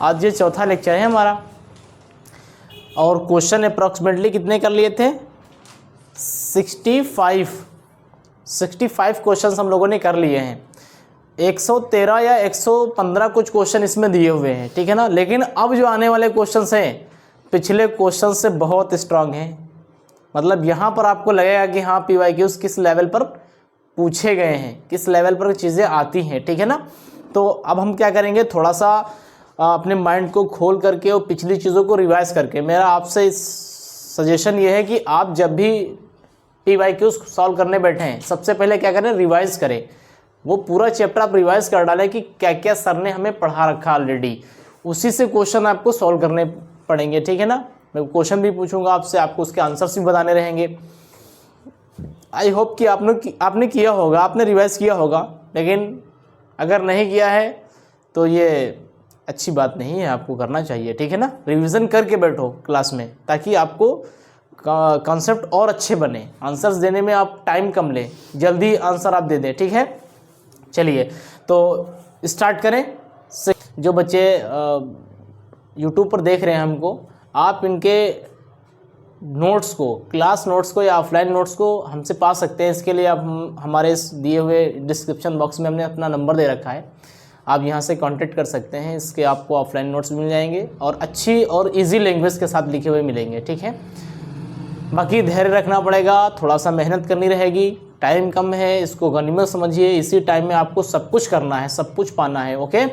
आज ये चौथा लेक्चर है हमारा और क्वेश्चन अप्रॉक्सीमेटली कितने कर लिए थे? 65 क्वेश्चंस हम लोगों ने कर लिए हैं। 113 या 115 कुछ क्वेश्चन इसमें दिए हुए हैं, ठीक है ना। लेकिन अब जो आने वाले क्वेश्चंस हैं पिछले क्वेश्चन से बहुत स्ट्रांग हैं। मतलब यहाँ पर आपको लगेगा कि हाँ PYQs किस लेवल पर पूछे गए हैं, किस लेवल पर चीज़ें आती हैं, ठीक है ना। तो अब हम क्या करेंगे, थोड़ा सा अपने माइंड को खोल करके और पिछली चीज़ों को रिवाइज करके, मेरा आपसे सजेशन ये है कि आप जब भी PYQs सॉल्व करने बैठे हैं सबसे पहले क्या करें, रिवाइज करें। वो पूरा चैप्टर आप रिवाइज कर डालें कि क्या क्या सर ने हमें पढ़ा रखा ऑलरेडी, उसी से क्वेश्चन आपको सॉल्व करने पड़ेंगे, ठीक है ना। मैं क्वेश्चन भी पूछूंगा आपसे, आपको उसके आंसर्स भी बताने रहेंगे। आई होप कि आपने किया होगा, आपने रिवाइज किया होगा। लेकिन अगर नहीं किया है तो ये अच्छी बात नहीं है, आपको करना चाहिए, ठीक है ना। रिवीजन करके बैठो क्लास में ताकि आपको कॉन्सेप्ट और अच्छे बने, आंसर्स देने में आप टाइम कम लें, जल्दी आंसर आप दे दें, ठीक है। चलिए तो स्टार्ट करें। जो बच्चे यूट्यूब पर देख रहे हैं हमको, आप इनके नोट्स को, क्लास नोट्स को या ऑफलाइन नोट्स को हमसे पा सकते हैं। इसके लिए आप हमारे इस दिए हुए डिस्क्रिप्शन बॉक्स में हमने अपना नंबर दे रखा है, आप यहाँ से कांटेक्ट कर सकते हैं। इसके आपको ऑफलाइन नोट्स मिल जाएंगे और अच्छी और इजी लैंग्वेज के साथ लिखे हुए मिलेंगे, ठीक है। बाकी धैर्य रखना पड़ेगा, थोड़ा सा मेहनत करनी रहेगी, टाइम कम है, इसको गनीमत समझिए। इसी टाइम में आपको सब कुछ करना है, सब कुछ पाना है, ओके।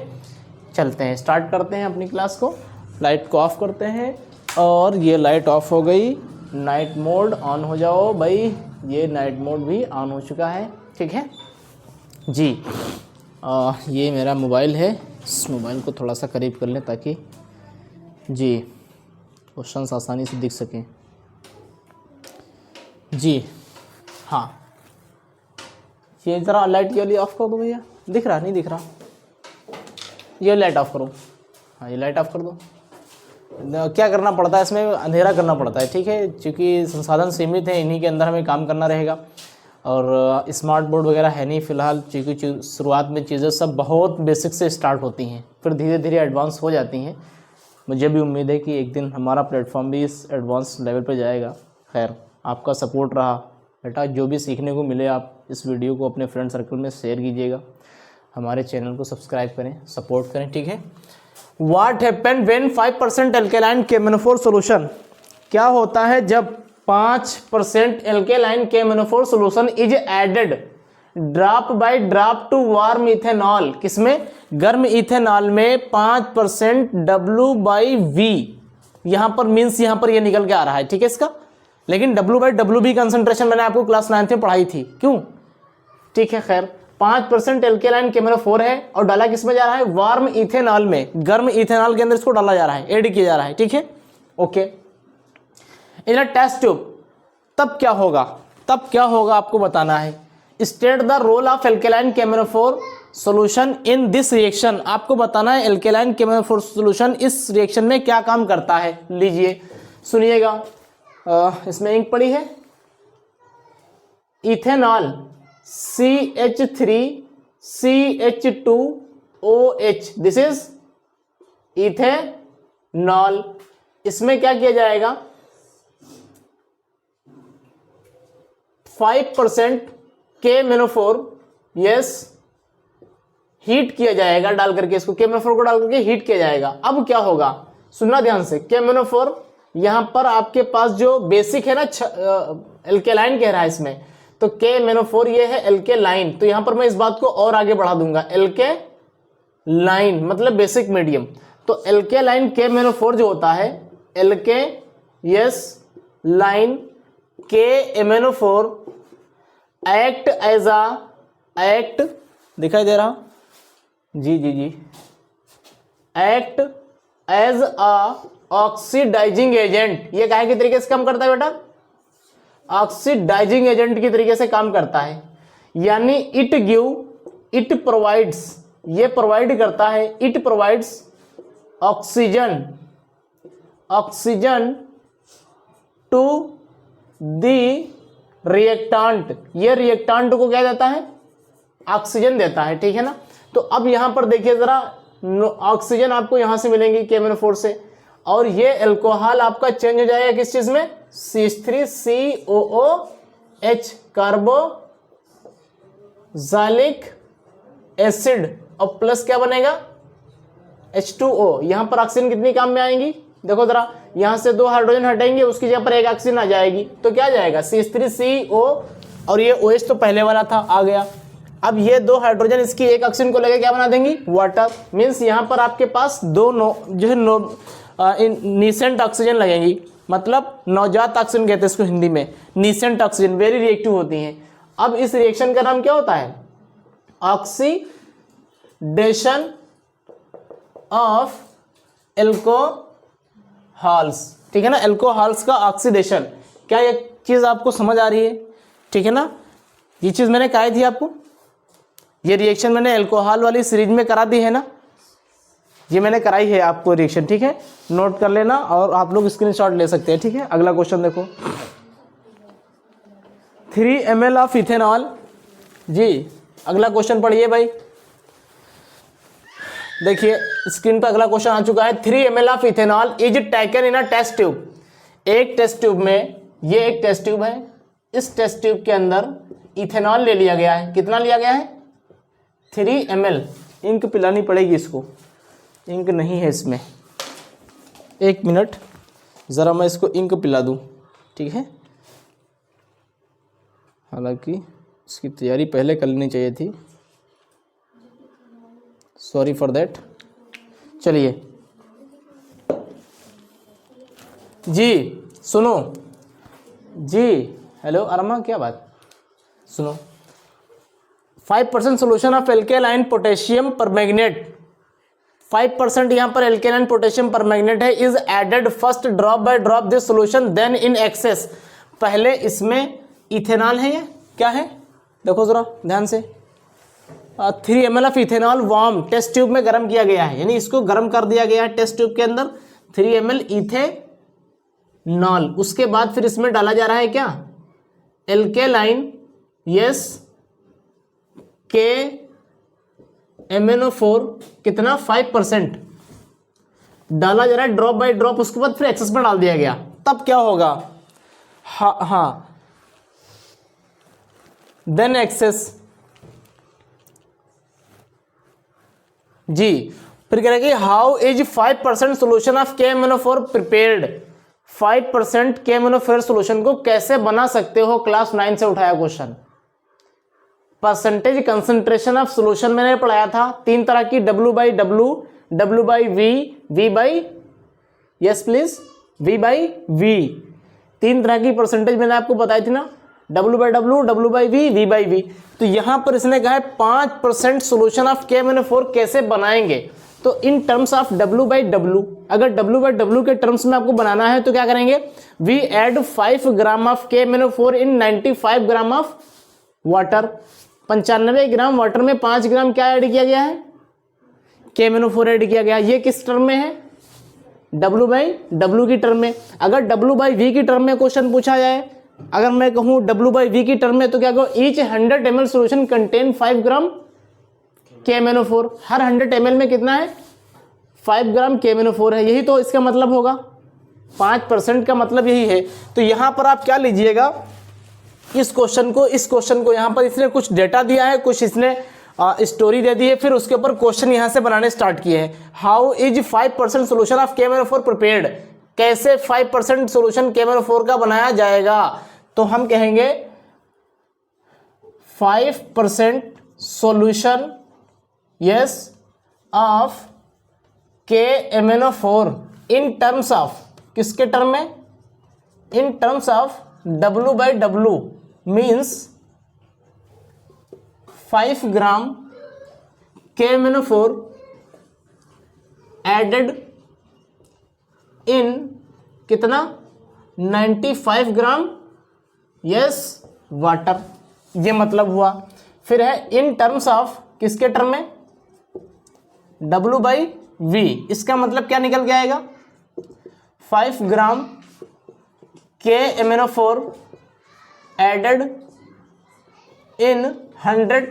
चलते हैं, स्टार्ट करते हैं अपनी क्लास को। लाइट को ऑफ करते हैं और ये लाइट ऑफ हो गई। नाइट मोड ऑन हो जाओ भाई, ये नाइट मोड भी ऑन हो चुका है, ठीक है जी। ये मेरा मोबाइल है, इस मोबाइल को थोड़ा सा करीब कर लें ताकि जी क्वेश्चंस आसानी से दिख सकें जी। हाँ, ये ज़रा लाइट ये वाली ऑफ कर दो भैया, दिख रहा नहीं दिख रहा, ये लाइट ऑफ करो। हाँ, ये लाइट ऑफ कर दो। क्या करना पड़ता है इसमें, अंधेरा करना पड़ता है, ठीक है, क्योंकि संसाधन सीमित हैं, इन्हीं के अंदर हमें काम करना रहेगा। और स्मार्ट बोर्ड वगैरह है नहीं फ़िलहाल, क्योंकि शुरुआत में चीज़ें सब बहुत बेसिक से स्टार्ट होती हैं, फिर धीरे धीरे एडवांस हो जाती हैं। मुझे भी उम्मीद है कि एक दिन हमारा प्लेटफॉर्म भी इस एडवांस लेवल पर जाएगा। खैर, आपका सपोर्ट रहा बेटा, जो भी सीखने को मिले आप इस वीडियो को अपने फ्रेंड सर्कल में शेयर कीजिएगा, हमारे चैनल को सब्सक्राइब करें, सपोर्ट करें, ठीक है। What happened when 5% alkaline KMnO4 solution? क्या होता है जब 5% alkaline KMnO4 solution is added drop by drop to warm ethanol? किसमें? गर्म इथेनॉल में 5% W/V, यहाँ पर मीन्स यहाँ पर ये निकल के आ रहा है, ठीक है इसका। लेकिन W/WV कंसंट्रेशन मैंने आपको क्लास 9th में पढ़ाई थी, क्यों, ठीक है। खैर, 5% एल्केलाइन KMnO4 है और डाला किस में जा रहा है, वार्म इथेनॉल में, गर्म इथेनॉल के अंदर इसको डाला जा रहा है, ऐड किया जा रहा है, ठीक है, okay. In a test tube, तब क्या होगा, तब क्या होगा आपको बताना है। State the role of alkaline KMnO4 solution in this reaction, आपको बताना है एल्केलाइन KMnO4 सॉल्यूशन इस रिएक्शन में क्या काम करता है। लीजिए सुनिएगा, इसमें इंक पड़ी है, ethanol CH3CH2OH, this is ethanol. इसमें क्या किया जाएगा, 5% KMnO4 यस हीट किया जाएगा, डाल करके इसको KMnO4 को डाल करके हीट किया जाएगा। अब क्या होगा, सुनना ध्यान से, KMnO4 यहां पर आपके पास जो बेसिक है ना, एल्केलाइन कह रहा है इसमें, तो KMnO4 ये है एल्केलाइन, तो यहां पर मैं इस बात को और आगे बढ़ा दूंगा, एल्केलाइन मतलब बेसिक मीडियम। तो एल्केलाइन KMnO4 जो होता है, alkaline KMnO4 act as a, act दिखाई दे रहा जी जी जी, act as a oxidising agent. ये काहे के तरीके से काम करता है बेटा, ऑक्सीडाइजिंग एजेंट की तरीके से काम करता है, यानी इट प्रोवाइड्स, ये प्रोवाइड करता है, it provides oxygen to the reactant, ये रिएक्टेंट को क्या देता है, ऑक्सीजन देता है, ठीक है ना। तो अब यहां पर देखिए जरा, ऑक्सीजन आपको यहां से मिलेंगी KMnO4 से, और ये अल्कोहल आपका चेंज हो जाएगा किस चीज में, CH3COOH कार्बोक्सिलिक एसिड, और प्लस क्या बनेगा H2O। यहां पर ऑक्सीजन कितनी काम में आएंगी, देखो जरा, यहां से 2 हाइड्रोजन हटेंगे, उसकी जगह पर एक ऑक्सीजन आ जाएगी, तो क्या जाएगा CH3CO, और ये OH तो पहले वाला था, आ गया। अब ये 2 हाइड्रोजन इसकी एक ऑक्सीजन को लेकर क्या बना देंगी, वाटर। मीन्स यहां पर आपके पास 2 जो है नीसेंट ऑक्सीजन लगेंगी, मतलब नवजात ऑक्सीजन कहते हैं इसको हिंदी में, नीसेंट ऑक्सीजन, वेरी रिएक्टिव होती हैं। अब इस रिएक्शन का नाम क्या होता है, ऑक्सीडेशन ऑफ एल्कोहल्स, ठीक है ना, एल्कोहल्स का ऑक्सीडेशन। क्या ये चीज आपको समझ आ रही है, ठीक है ना, ये चीज मैंने कराई थी आपको, ये रिएक्शन मैंने एल्कोहल वाली सीरीज में करा दी है ना, ये मैंने कराई है आपको रिएक्शन, ठीक है, नोट कर लेना और आप लोग स्क्रीनशॉट ले सकते हैं, ठीक है। अगला क्वेश्चन देखो, 3 ml ऑफ इथेनॉल, जी अगला क्वेश्चन पढ़िए भाई, देखिए स्क्रीन पर अगला क्वेश्चन आ चुका है। 3 ml of ethanol is taken in a test tube, एक टेस्ट ट्यूब में, ये एक टेस्ट ट्यूब है, इस टेस्ट ट्यूब के अंदर इथेनॉल ले लिया गया है, कितना लिया गया है 3 ml। इंक पिलानी पड़ेगी इसको, इंक नहीं है इसमें, 1 मिनट ज़रा मैं इसको इंक पिला दूँ, ठीक है, हालांकि इसकी तैयारी पहले कर लेनी चाहिए थी, सॉरी फॉर दैट। चलिए जी सुनो जी, हेलो अरमा, क्या बात, सुनो, 5% solution of alkaline potassium permanganate, 5% यहाँ पर एल्केलाइन पोटेशियम परमैंगनेट है, is added first drop by drop this solution then in excess. पहले इसमें इथेनॉल है, ये क्या है देखो जरा ध्यान से, 3 ml of ethanol warm test tube में गर्म किया गया है, यानी इसको गर्म कर दिया गया है टेस्ट ट्यूब के अंदर, 3 ml इथेनॉल। उसके बाद फिर इसमें डाला जा रहा है क्या, एल्केलाइन, यस, KMnO4 कितना 5% डाला जा रहा है ड्रॉप बाय ड्रॉप, उसके बाद फिर एक्सेस में डाल दिया गया, तब क्या होगा, हाँ देन एक्सेस, जी फिर कह रहे कि how is 5% solution of KMnO4 prepared, 5% KMnO4 solution को कैसे बना सकते हो, क्लास 9 से उठाया question. Percentage concentration of solution मैंने पढ़ाया था, 3 तरह की, W/W, W/V, V/, yes please, V/V, 3 तरह की परसेंटेज मैंने आपको बताई थी ना, W/W, W/V, V/V। तो यहां पर इसने कहा है 5% सोल्यूशन ऑफ KMnO4 कैसे बनाएंगे, तो इन टर्म्स ऑफ W/W, अगर W/W के टर्म्स में आपको बनाना है तो क्या करेंगे, we add 5 gram of KMnO4 in 95 gram of water, 95 gram water में 5 ग्राम क्या ऐड किया गया है, KMnO4 ऐड किया गया। ये किस टर्म में है, W/W की टर्म में। अगर W/V की टर्म में क्वेश्चन पूछा जाए, अगर मैं कहूं W/V की टर्म में, तो क्या कहूं, each 100 ml solution contain 5 gram KMnO4, हर 100 ml में कितना है 5 ग्राम KMnO4 है, यही तो इसका मतलब होगा, 5% का मतलब यही है। तो यहां पर आप क्या लीजिएगा, इस क्वेश्चन को यहां पर इसने कुछ डेटा दिया है, कुछ इसने स्टोरी दे दी है, फिर उसके ऊपर क्वेश्चन यहां से बनाने स्टार्ट किए हैं। How is 5% solution of KMnO4 prepared, कैसे 5% सोल्यूशन KMnO4 का बनाया जाएगा, तो हम कहेंगे 5% solution yes of KMnO4 in terms of, किसके टर्म में, in terms of W/W means 5 gram KMnO4 added in कितना 95 ग्राम यस वाटर, ये मतलब हुआ। फिर है इन टर्म्स ऑफ, किसके टर्म में, W/V, इसका मतलब क्या निकल के आएगा, 5 gram KMnO4 added in 100,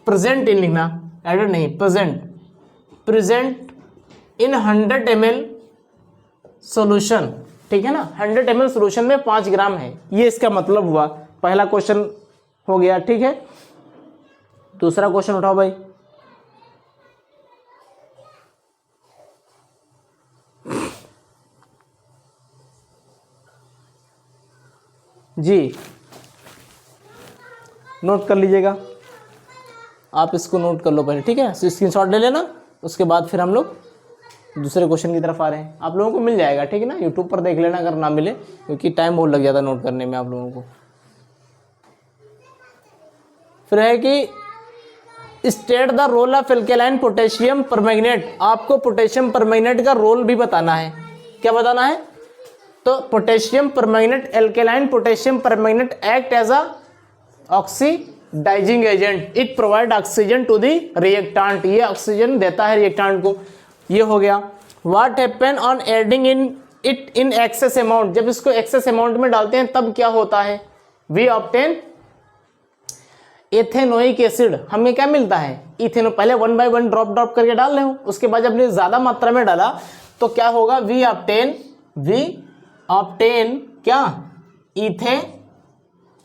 present in लिखना, एडेड नहीं present, present in 100 ml solution, ठीक है ना, 100 ml सॉल्यूशन में 5 ग्राम है, ये इसका मतलब हुआ। पहला क्वेश्चन हो गया, ठीक है। दूसरा क्वेश्चन उठाओ भाई। जी नोट कर लीजिएगा, आप इसको नोट कर लो पहले, ठीक है, स्क्रीनशॉट ले लेना, उसके बाद फिर हम लोग दूसरे क्वेश्चन की तरफ आ रहे हैं। आप लोगों को मिल जाएगा, ठीक है ना, यूट्यूब पर देख लेना अगर ना मिले, क्योंकि टाइम बहुत लग जाता है नोट करने में आप लोगों को। फिर है कि state the role of alkaline potassium permanganate, आपको पोटेशियम परमैंगनेट का रोल भी बताना है। क्या बताना है? तो potassium permanganate, alkaline potassium permanganate act as a oxidising agent, it provide oxygen to the reactant, ये ऑक्सीजन देता है रिएक्टेंट को। ये हो गया। What happen on adding in excess amount, जब इसको एक्सेस अमाउंट में डालते हैं तब क्या होता है? वी ऑब्टेन एथेनोइक एसिड, हमें क्या मिलता है? इथेनो। पहले 1 by 1 ड्रॉप करके डाल रहे हो, उसके बाद जब ने ज्यादा मात्रा में डाला तो क्या होगा? वी ऑब्टेन क्या? इथे,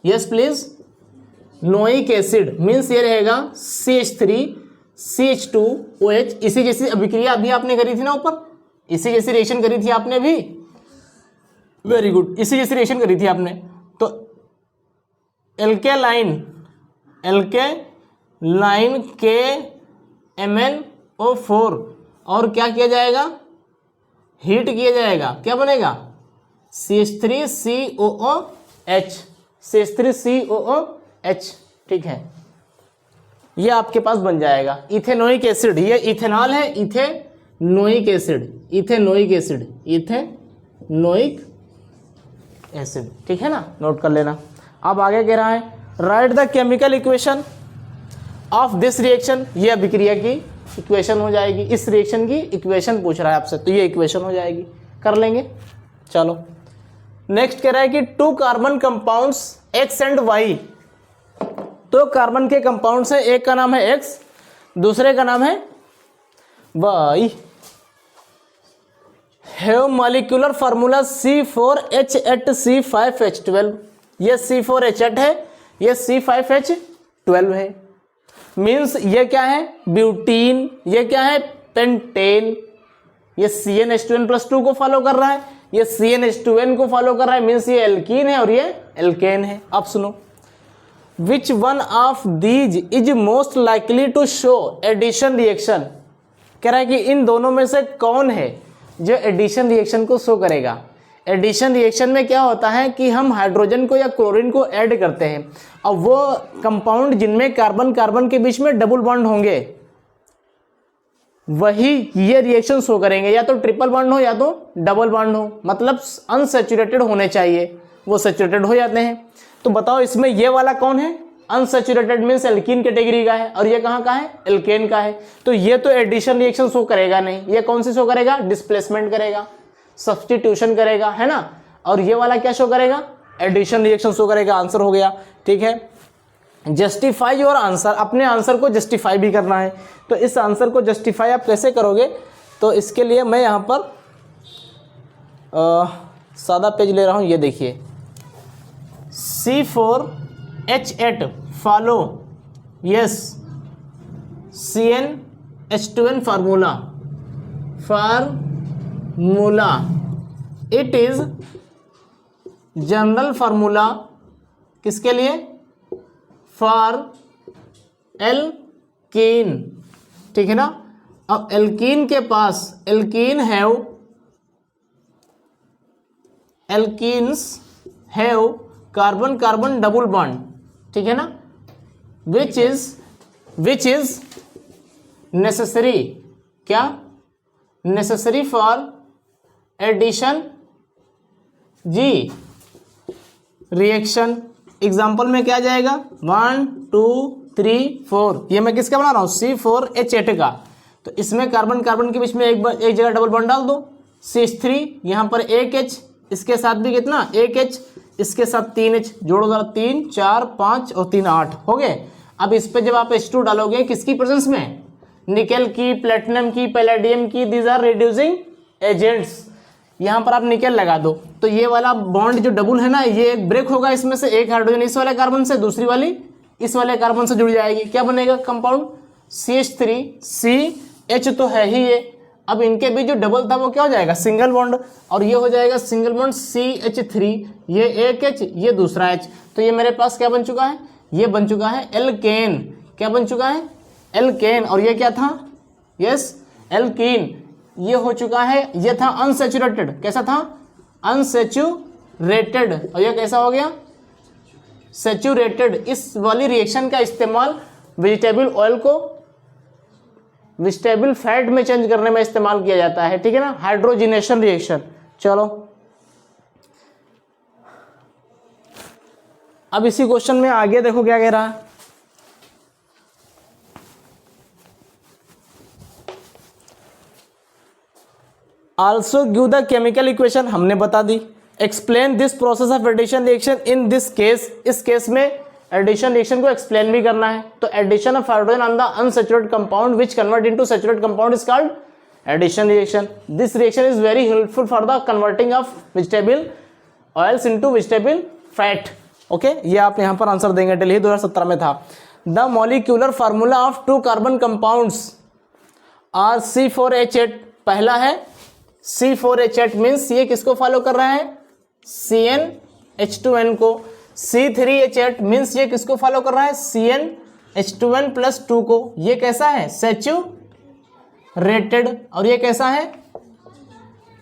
यस प्लीज, नोइक एसिड मीन्स ये रहेगा CH3 CH2OH। इसी जैसी अभिक्रिया अभी आपने करी थी ना ऊपर, इसी जैसी रिएक्शन करी थी आपने भी, वेरी गुड, इसी जैसी रिएक्शन करी थी आपने। तो एल्केलाइन के MnO4 और क्या किया जाएगा? हीट किया जाएगा, क्या बनेगा? CH3COOH, ठीक है, ये आपके पास बन जाएगा इथेनोइक एसिड। ये इथेनॉल है, इथेनोइक एसिड, ठीक है ना, नोट कर लेना। अब आगे कह रहा है write the chemical equation of this reaction, ये अभिक्रिया की इक्वेशन हो जाएगी, इस रिएक्शन की इक्वेशन पूछ रहा है आपसे, तो ये इक्वेशन हो जाएगी, कर लेंगे। चलो नेक्स्ट कह रहा है कि 2 carbon compounds X and Y, तो कार्बन के कंपाउंड्स है, एक का नाम है X, दूसरे का नाम है Y, have molecular formula C4H8C5H12, ये C4H8 है, ये C5H12 है। मीन्स ये क्या है? ब्यूटीन, ये क्या है? पेंटेन। ये CnH2n+2 को फॉलो कर रहा है, ये CnH2n को फॉलो कर रहा है, मीन्स ये एल्कीन है और ये एल्केन है। अब सुनो, which one of these is most likely to show addition reaction, कह रहा है कि इन दोनों में से कौन है जो एडिशन रिएक्शन को शो करेगा। एडिशन रिएक्शन में क्या होता है कि हम हाइड्रोजन को या क्लोरीन को ऐड करते हैं, और वो कंपाउंड जिनमें कार्बन कार्बन के बीच में डबल बॉन्ड होंगे वही ये रिएक्शन शो करेंगे, या तो ट्रिपल बॉन्ड हो या तो डबल बॉन्ड हो, मतलब अनसैचुरेटेड होने चाहिए, वो सैचुरेटेड हो जाते हैं। तो बताओ इसमें ये वाला कौन है? अनसैचुरेटेड मीन्स एल्कीन कैटेगरी का है, और ये कहाँ का है? एल्केन का है। तो ये तो एडिशन रिएक्शन शो करेगा नहीं, ये कौन सी शो करेगा? डिस्प्लेसमेंट करेगा, सब्स्टिट्यूशन करेगा, है ना। और ये वाला क्या शो करेगा? एडिशन रिएक्शन शो करेगा। आंसर हो गया, ठीक है। जस्टिफाई योर आंसर, अपने आंसर को जस्टिफाई भी करना है। तो इस आंसर को जस्टिफाई आप कैसे करोगे? तो इसके लिए मैं यहाँ पर सादा पेज ले रहा हूँ, ये देखिए, C4H8 follow, yes, CnH2n formula, it is general formula किसके लिए? फॉर एल्कीन, ठीक है ना। अब एल्कीन के पास, alkenes have carbon carbon double bond, ठीक है ना, विच इज नेसेसरी, क्या? नेसेसरी फॉर एडिशन जी रिएक्शन। एग्जाम्पल में क्या जाएगा? 1 2 3 4, ये मैं किसका बना रहा हूँ? C4H8 का। तो इसमें कार्बन कार्बन के बीच में एक जगह डबल बॉन्ड डाल दो, CH3, यहाँ पर एक H, इसके साथ भी कितना? एक H, इसके साथ 3H, जोड़ो जरा, 3 4 5 और 3 8 हो गए। अब इस पे जब आप H2 डालोगे किसकी प्रेजेंस में? निकेल की, प्लेटिनम की, पैलेडियम की, दीज आर रिड्यूसिंग एजेंट्स। यहाँ पर आप निकेल लगा दो तो ये वाला बॉन्ड जो डबल है ना, ये एक ब्रेक होगा, इसमें से एक हाइड्रोजन इस वाले कार्बन से, दूसरी वाली इस वाले कार्बन से जुड़ जाएगी। क्या बनेगा कंपाउंड? CH3CH तो है ही ये। अब इनके बीच जो डबल था वो क्या हो जाएगा? Single bond. और ये हो जाएगा सिंगल बॉन्ड CH3, ये एक H, ये दूसरा H। तो ये मेरे पास क्या बन चुका है? ये बन चुका है एल्केन। क्या बन चुका है? एल्केन। और ये क्या था? Yes, alkene. ये हो चुका है, ये था अनसेचुरेटेड। कैसा था? अनसेचुरेटेड। और ये कैसा हो गया? सेचुरेटेड। इस वाली रिएक्शन का इस्तेमाल वेजिटेबल ऑयल को वेजिटेबल फैट में चेंज करने में इस्तेमाल किया जाता है, ठीक है ना, हाइड्रोजिनेशन रिएक्शन। चलो अब इसी क्वेश्चन में आगे देखो क्या कह रहा है। Also give the chemical equation, हमने बता दी। Explain this process of addition reaction in this case, इस केस में एडिशन रिएक्शन को एक्सप्लेन भी करना है। तो addition of hydrogen on the unsaturated compound which convert into saturated compound is called addition reaction. This reaction is very helpful for the converting of vegetable oils into vegetable fat. Okay, ये आप यहां पर answer देंगे, दिल्ली 2017 में था। The molecular formula of 2 carbon compounds are C4H8। पहला है C4H8 means ये किसको फॉलो कर रहा है? CnH2n को। C3H8 मीन्स ये किसको फॉलो कर रहा है? CnH2n प्लस 2 को। ये कैसा है? सैचुरेटेड। और ये कैसा है?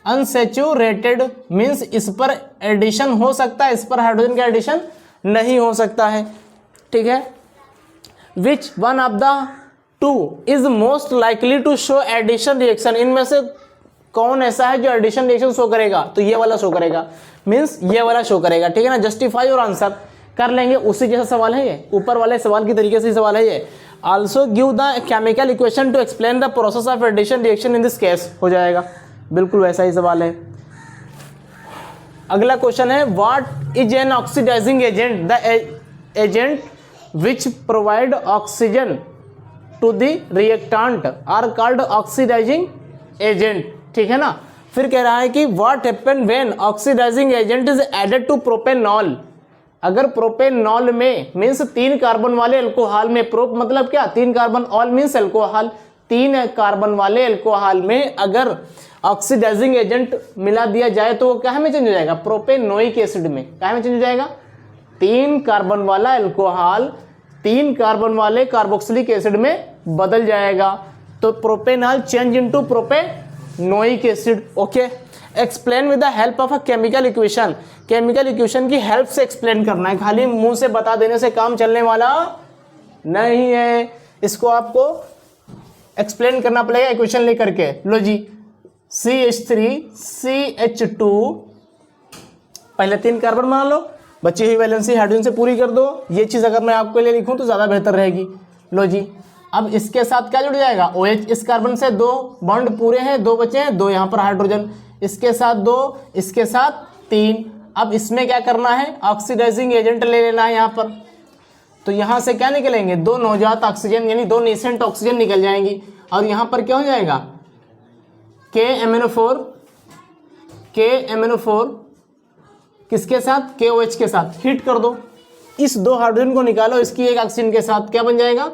अनसैचुरेटेड। मीन्स इस पर एडिशन हो सकता है, इस पर हाइड्रोजन का एडिशन नहीं हो सकता है, ठीक है। Which one of the two is most likely to show addition reaction, इनमें से कौन ऐसा है जो एडिशन रिएक्शन शो करेगा? तो ये वाला शो करेगा, मीन्स ये वाला शो करेगा, ठीक है ना। जस्टिफाई और आंसर कर लेंगे, उसी जैसा सवाल है ये, ऊपर वाले सवाल की तरीके से ही सवाल है ये। Also give the chemical equation to explain the process of addition reaction in this case, हो जाएगा, बिल्कुल वैसा ही सवाल है। अगला क्वेश्चन है what is an oxidising agent? The agent which provide oxygen to the reactant are called oxidising agent, ठीक है ना। फिर कह रहा है कि what happen when oxidising agent is added to propanol. अगर प्रोपेनॉल में मीन्स 3 कार्बन वाले अल्कोहल में, प्रोप मतलब क्या? 3 carbon, ol means alcohol, 3 carbon वाले अल्कोहल में अगर ऑक्सीडाइजिंग एजेंट मिला दिया जाए तो वो क्या में चेंज हो जाएगा? प्रोपेनोइक एसिड में। क्या में चेंज हो जाएगा? 3 कार्बन वाला अल्कोहल 3 कार्बन वाले कार्बोक्सिलिक एसिड में बदल जाएगा। तो propanol change into propanoic acid. Okay, explain with the help of a chemical equation. Chemical equation की हेल्प से एक्सप्लेन करना है, खाली मुंह से बता देने से काम चलने वाला नहीं है, इसको आपको एक्सप्लेन करना पड़ेगा इक्वेशन लेकर के। लो जी, CH3CH2 पहले 3 कार्बन मान लो, बची हुई वैलेंसी हाइड्रोजन से पूरी कर दो। ये चीज अगर मैं आपके लिए लिखूं तो ज्यादा बेहतर रहेगी। लो जी, अब इसके साथ क्या जुड़ जाएगा? OH। इस कार्बन से 2 बॉन्ड पूरे हैं, 2 बचे हैं, 2 यहाँ पर हाइड्रोजन, इसके साथ 2, इसके साथ 3। अब इसमें क्या करना है? ऑक्सीडाइजिंग एजेंट ले लेना है यहाँ पर। तो यहाँ से क्या निकलेंगे? 2 नवजात ऑक्सीजन यानी 2 नेसेंट ऑक्सीजन निकल जाएंगी। और यहाँ पर क्या हो जाएगा? KMnO4 किसके साथ? KOH के साथ। हीट कर दो, इस 2 हाइड्रोजन को निकालो, इसकी एक ऑक्सीजन के साथ क्या बन जाएगा?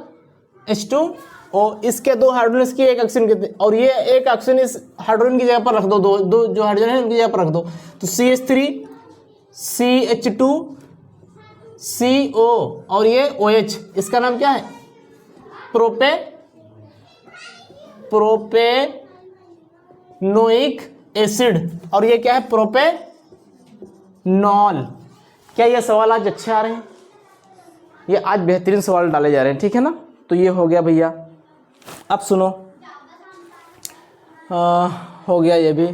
H2O। इसके 2 हाइड्रोजन, इसकी एक ऑक्सीजन के, और ये एक ऑक्सीजन इस हाइड्रोजन की जगह पर रख दो, दो जो हाइड्रोजन है उनकी जगह पर रख दो। तो CH3CH2CO और ये OH, इसका नाम क्या है? Propanoic acid. और ये क्या है? प्रोपेनॉल। क्या ये सवाल आज अच्छे आ रहे हैं? ये आज बेहतरीन सवाल डाले जा रहे हैं, ठीक है ना। तो ये हो गया भैया। अब सुनो, हो गया ये भी,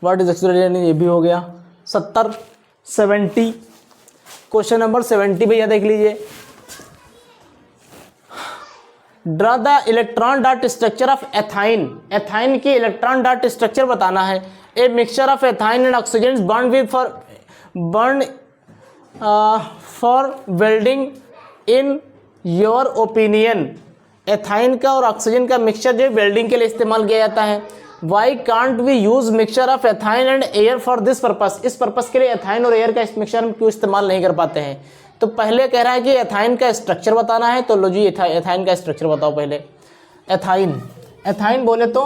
व्हाट इज एक्सीलरेशन, ये भी हो गया। 70 क्वेश्चन नंबर 70 भैया देख लीजिए। Draw the electron dot structure of ethyne. Ethyne की इलेक्ट्रॉन डॉट स्ट्रक्चर बताना है। A mixture of ethyne and oxygen bond with for welding in your opinion. Ethyne का और ऑक्सीजन का मिक्सचर जो वेल्डिंग के लिए इस्तेमाल किया जाता है। Why can't we use mixture of ethyne and air for this purpose, इस पर्पस के लिए एथाइन और एयर का मिक्सचर हम क्यों इस्तेमाल नहीं कर पाते हैं। तो पहले कह रहा है कि एथाइन का स्ट्रक्चर बताना है, तो लो जी एथाइन का स्ट्रक्चर बताओ पहले। एथाइन बोले तो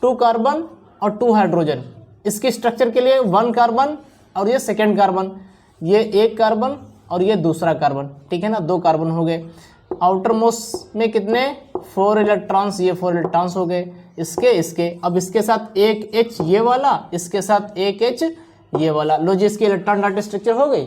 2 कार्बन और 2 हाइड्रोजन, इसके स्ट्रक्चर के लिए 1 कार्बन और ये सेकेंड कार्बन, ये 1 कार्बन और ये दूसरा कार्बन, ठीक है ना, 2 कार्बन हो गए। आउटर मोस्ट में कितने 4 इलेक्ट्रॉन्स, ये 4 इलेक्ट्रॉन्स हो गए इसके। अब इसके साथ एक H ये वाला, इसके साथ एक H ये वाला, लो जी इसकी इलेक्ट्रॉन डाटा स्ट्रक्चर हो गई,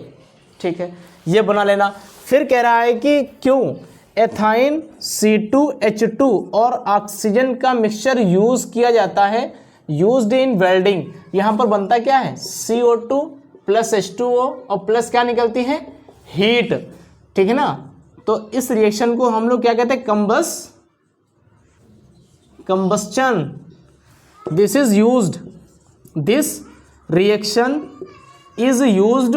ठीक है, ये बना लेना। फिर कह रहा है कि क्यों एथाइन C2H2 और ऑक्सीजन का मिक्सचर यूज किया जाता है, यूज्ड इन वेल्डिंग। यहाँ पर बनता क्या है CO2 प्लस H2O और प्लस क्या निकलती है हीट, ठीक है ना। तो इस रिएक्शन को हम लोग क्या कहते हैं combustion. This is used, this reaction is used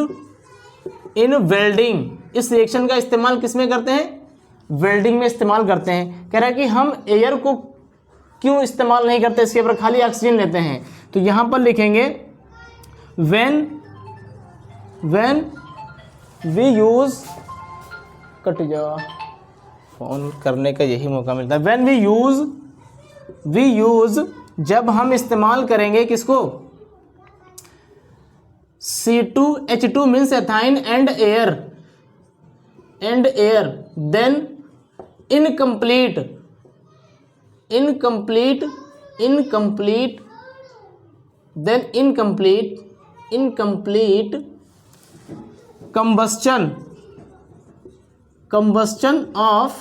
in welding. इस रिएक्शन का इस्तेमाल किस में करते हैं, वेल्डिंग में इस्तेमाल करते हैं। कह रहा है कि हम एयर को क्यों इस्तेमाल नहीं करते इसके ऊपर, खाली ऑक्सीजन लेते हैं। तो यहां पर लिखेंगे व्हेन वी यूज, कट जा फोन करने का यही मौका मिलता है। व्हेन वी यूज जब हम इस्तेमाल करेंगे किसको C2H2 means ethyne and air then incomplete combustion of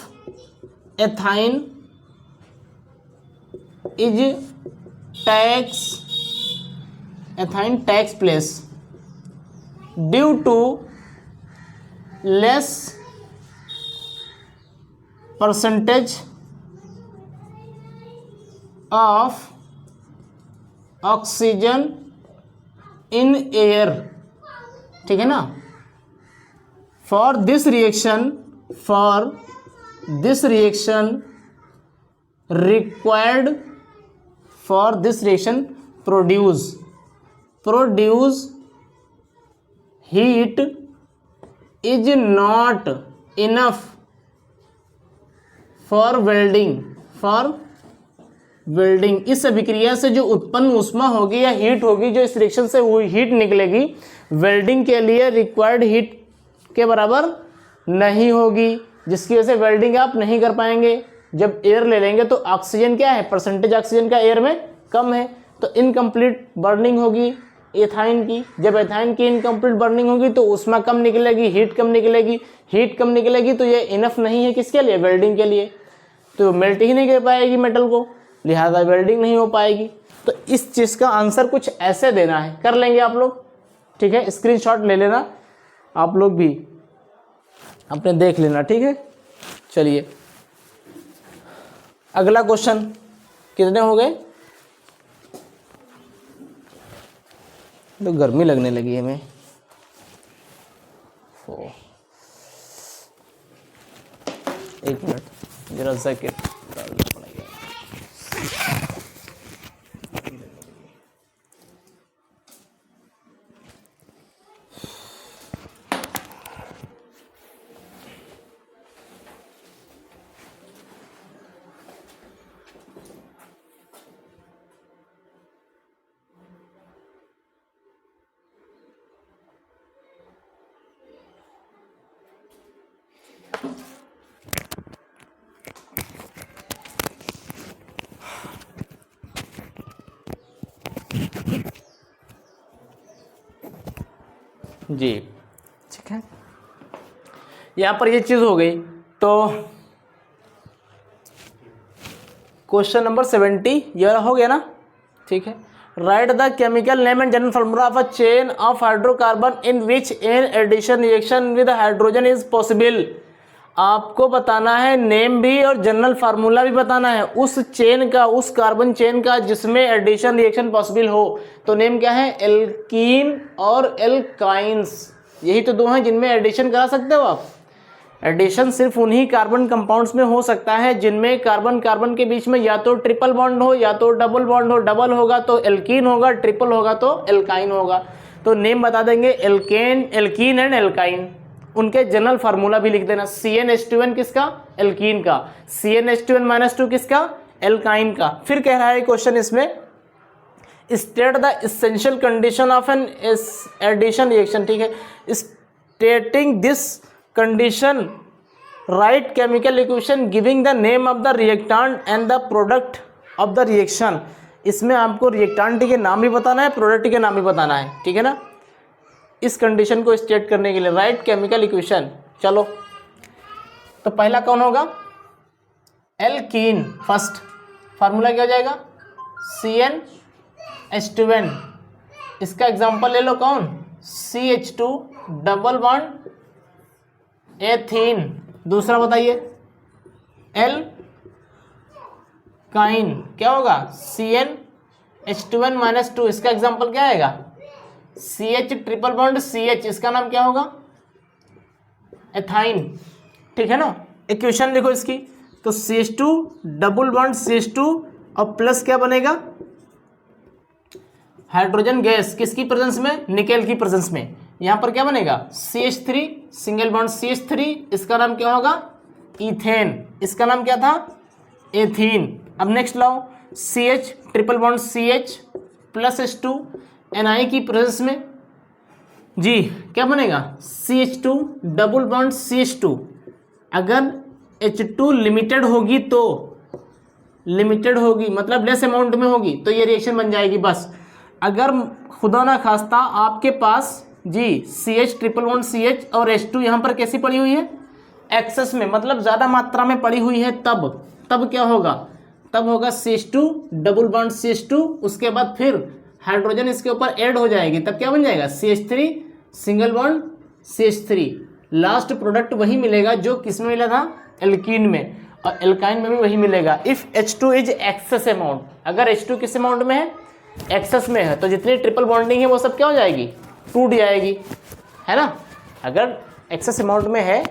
ethane takes place due to less percentage of oxygen in air, ठीक है ना। for this reaction produce heat is not enough for welding। इस अभिक्रिया से जो उत्पन्न ऊष्मा होगी या हीट होगी, जो इस रिएक्शन से हुई हीट निकलेगी, वेल्डिंग के लिए रिक्वायर्ड हीट के बराबर नहीं होगी, जिसकी वजह से वेल्डिंग आप नहीं कर पाएंगे। जब एयर ले लेंगे तो ऑक्सीजन क्या है, परसेंटेज ऑक्सीजन का एयर में कम है, तो इनकम्प्लीट बर्निंग होगी एथाइन की। जब एथाइन की इनकम्प्लीट बर्निंग होगी तो ऊष्मा कम निकलेगी, हीट कम निकलेगी, तो ये इनफ नहीं है किसके लिए, वेल्डिंग के लिए। तो मेल्ट ही नहीं कर पाएगी मेटल को, लिहाजा वेल्डिंग नहीं हो पाएगी। तो इस चीज़ का आंसर कुछ ऐसे देना है, कर लेंगे आप लोग, ठीक है। स्क्रीनशॉट ले लेना आप लोग भी, अपने देख लेना, ठीक है। चलिए अगला क्वेश्चन, कितने हो गए, तो गर्मी लगने लगी है हमें। एक मिनट जरा जैकेट डालना पड़ेगा। जी ठीक है, यहाँ पर ये चीज़ हो गई। तो क्वेश्चन नंबर 70 ये हो गया ना, ठीक है। Write the chemical name and general formula of a chain of hydrocarbon in which an addition reaction with hydrogen is possible. आपको बताना है नेम भी और जनरल फार्मूला भी बताना है उस चेन का, उस कार्बन चेन का जिसमें एडिशन रिएक्शन पॉसिबल हो। तो नेम क्या है, एल्कीन और एल्काइंस, यही तो दो हैं जिनमें एडिशन करा सकते हो आप। एडिशन सिर्फ उन्हीं कार्बन कंपाउंड्स में हो सकता है जिनमें कार्बन कार्बन के बीच में या तो ट्रिपल बॉन्ड हो या तो डबल बॉन्ड हो। डबल होगा तो एल्कीन होगा, ट्रिपल होगा तो एल्काइन होगा। तो नेम बता देंगे, एल्कीन एंड एल्काइन। उनके जनरल फार्मूला भी लिख देना, CnH2n किसका, एल्कीन का, CnH2n-2 किसका, एल्काइन का। फिर कह रहा है क्वेश्चन इसमें, state the essential condition of an addition reaction. ठीक है, stating this condition write chemical equation giving the name of the reactant and the product of the reaction. इसमें आपको रिएक्टेंट के नाम भी बताना है, प्रोडक्ट के नाम भी बताना है, ठीक है ना। इस कंडीशन को स्टेट करने के लिए राइट केमिकल इक्वेशन। चलो तो पहला कौन होगा, एल्कीन। फर्स्ट फार्मूला क्या हो जाएगा, CnH2n। इसका एग्जांपल ले लो, कौन, CH2 डबल बॉन्ड एथीन। दूसरा बताइए, एल्काइन, क्या होगा, CnH2n-2। इसका एग्जांपल क्या आएगा, CH ट्रिपल बॉन्ड CH। इसका नाम क्या होगा, एथाइन, ठीक है ना। इक्वेशन लिखो इसकी, तो CH2 डबल बॉन्ड CH2 और प्लस क्या बनेगा, हाइड्रोजन गैस, किसकी प्रेजेंस में, निकेल की प्रेजेंस में। यहाँ पर क्या बनेगा, CH3 सिंगल बॉन्ड CH3। इसका नाम क्या होगा, इथेन। इसका नाम क्या था, एथीन। अब नेक्स्ट लाओ, CH triple bond CH plus H2 Ni की प्रेजेंस में जी, क्या बनेगा, CH2 डबल बॉन्ड CH2। अगर H2 लिमिटेड होगी तो, लिमिटेड होगी मतलब लेस अमाउंट में होगी तो ये रिएक्शन बन जाएगी बस। अगर खुदा ना खास्ता आपके पास जी CH ट्रिपल बॉन्ड CH और H2 यहाँ पर कैसी पड़ी हुई है, एक्सेस में, मतलब ज़्यादा मात्रा में पड़ी हुई है, तब क्या होगा, तब होगा CH2 डबल बॉन्ड CH2। उसके बाद फिर हाइड्रोजन इसके ऊपर ऐड हो जाएगी, तब क्या बन जाएगा, CH3 single bond CH3। Last product वही मिलेगा जो किस में मिला था, एल्कीन में, और एल्काइन में भी वही मिलेगा। If H2 is excess amount, अगर H2 किस अमाउंट में है, एक्सेस में है, तो जितनी ट्रिपल बॉन्डिंग है वो सब क्या हो जाएगी, टूट जाएगी, है ना। अगर एक्सेस अमाउंट में है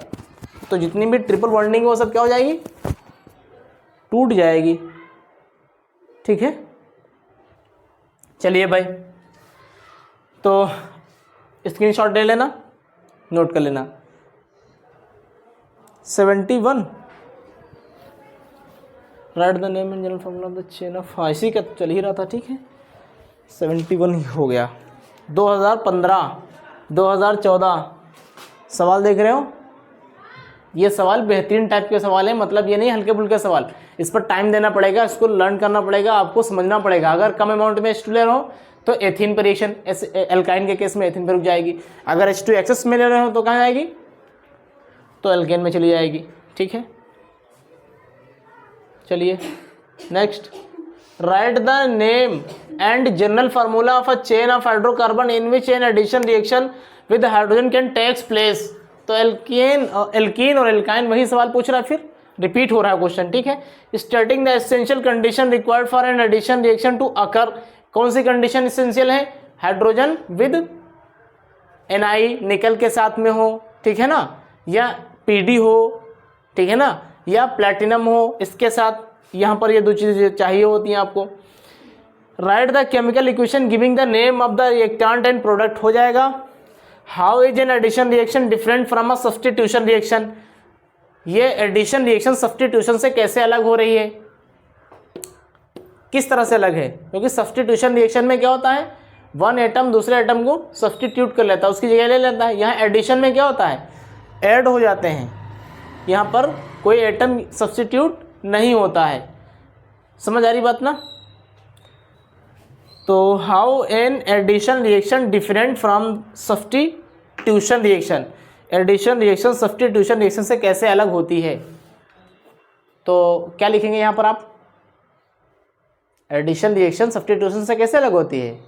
तो जितनी भी ट्रिपल बॉन्डिंग है वो सब क्या हो जाएगी, टूट जाएगी, ठीक है। चलिए भाई, तो स्क्रीनशॉट ले लेना, नोट कर लेना। 71 right the name and general formula of the chain of, इसी का चल ही रहा था, ठीक है। 71 हो गया। 2015 2014 सवाल देख रहे हो, ये सवाल बेहतरीन टाइप के सवाल है, मतलब ये नहीं हल्के फुल्के सवाल। इस पर टाइम देना पड़ेगा, इसको लर्न करना पड़ेगा, आपको समझना पड़ेगा। अगर कम अमाउंट में H2 ले रहे हो तो एथीन पर रिएक्शन, एल्काइन के केस में एथीन पर रुक जाएगी। अगर H2 एक्सेस में ले रहे हो तो कहाँ जाएगी, तो एल्केन में चली जाएगी, ठीक है। चलिए next, write the name and general formula of a chain of hydrocarbon in which an addition reaction with hydrogen can takes place. तो एल्कीन और एल्काइन वही सवाल पूछ रहा है, फिर रिपीट हो रहा है क्वेश्चन, ठीक है। Stating the essential condition required for an addition reaction to occur. कौन सी कंडीशन एसेंशियल है, हाइड्रोजन विद Ni निकल के साथ में हो, ठीक है ना, या Pd हो, ठीक है ना, या प्लैटिनम हो इसके साथ। यहाँ पर ये दो चीज़ें चाहिए होती हैं आपको। Write the chemical equation giving the name of the reactant and product हो जाएगा। How is an addition reaction different from a substitution reaction. ये एडिशन रिएक्शन सब्स्टिट्यूशन से कैसे अलग हो रही है, किस तरह से अलग है, क्योंकि सब्स्टिट्यूशन रिएक्शन में क्या होता है, वन एटम दूसरे एटम को सब्स्टिट्यूट कर लेता है, उसकी जगह ले लेता है। यहाँ एडिशन में क्या होता है, ऐड हो जाते हैं, यहाँ पर कोई एटम सब्स्टिट्यूट नहीं होता है। समझ आ रही बात ना। तो how an addition reaction different from substitution reaction, addition reaction substitution reaction से कैसे अलग होती है। तो क्या लिखेंगे यहाँ पर आप, एडिशन रिएक्शन सब्स्टिट्यूशन से कैसे अलग होती है।